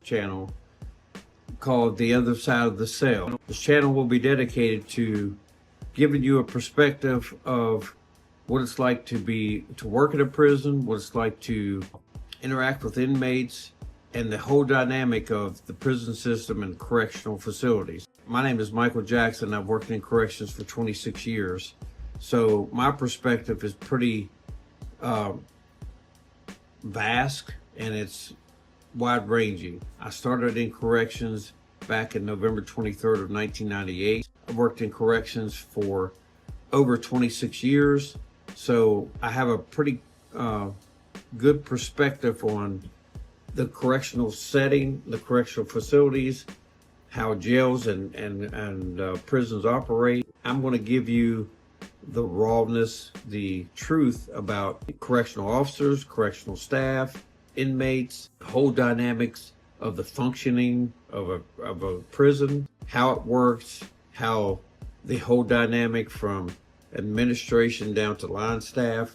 channel called The Other Side of the Cell. This channel will be dedicated to giving you a perspective of what it's like to work in a prison, what it's like to interact with inmates, and the whole dynamic of the prison system and correctional facilities. My name is Michael Jackson. I've worked in corrections for 26 years. So my perspective is pretty vast, and it's wide-ranging. I started in corrections back in November 23rd of 1998. I worked in corrections for over 26 years. So I have a pretty good perspective on the correctional setting, the correctional facilities, how jails and prisons operate. I'm going to give you the rawness, the truth about correctional officers, correctional staff, inmates, the whole dynamics of the functioning of a prison, how it works, how the whole dynamic from administration down to line staff,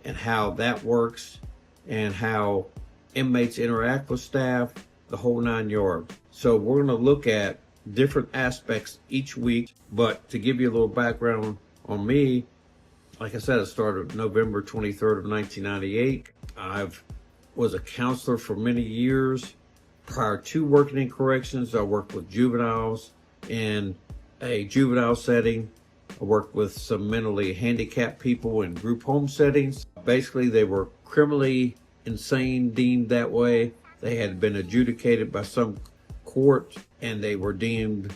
and how that works, and how inmates interact with staff, the whole 9 yards. So we're going to look at different aspects each week. But to give you a little background on me, like I said, I started November 23rd of 1998. I was a counselor for many years. Prior to working in corrections, I worked with juveniles in a juvenile setting. I worked with some mentally handicapped people in group home settings. Basically, they were criminally insane, deemed that way. They had been adjudicated by some court, and they were deemed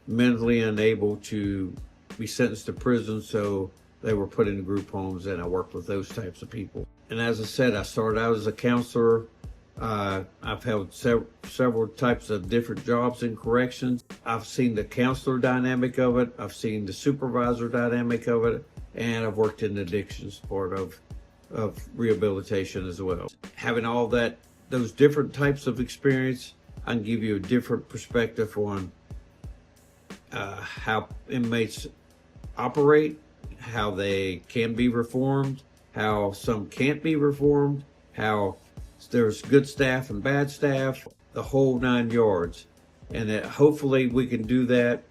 mentally unable to be sentenced to prison, so they were put into group homes, and I worked with those types of people. And as I said, I started out as a counselor. I've held several types of different jobs in corrections. I've seen the counselor dynamic of it. I've seen the supervisor dynamic of it. And I've worked in the addictions part of rehabilitation as well. Having all those different types of experience, I can give you a different perspective on how inmates operate, how they can be reformed, how some can't be reformed, how there's good staff and bad staff, the whole 9 yards. And that hopefully we can do that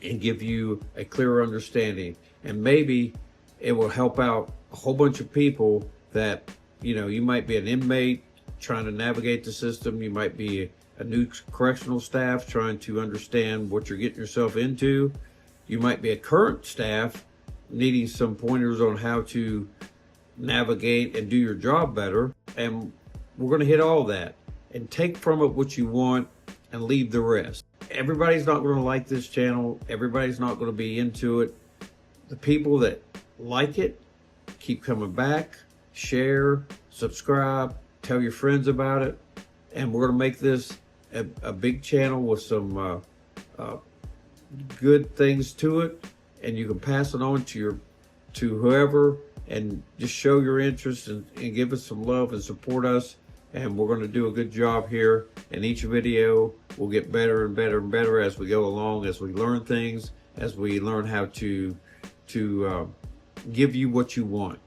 and give you a clearer understanding. And maybe it will help out a whole bunch of people that, you might be an inmate trying to navigate the system. You might be a new correctional staff trying to understand what you're getting yourself into. You might be a current staff needing some pointers on how to navigate and do your job better. And we're going to hit all that and take from it what you want and leave the rest. Everybody's not going to like this channel. Everybody's not going to be into it. The people that like it, keep coming back, share, subscribe, tell your friends about it. And we're going to make this a big channel with some good things to it. And you can pass it on to whoever, and just show your interest and give us some love and support us. And we're going to do a good job here. And each video will get better and better and better as we go along, as we learn things, as we learn how to give you what you want.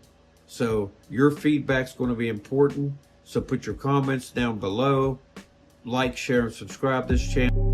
So your feedback's going to be important. So put your comments down below. Like, share, and subscribe this channel.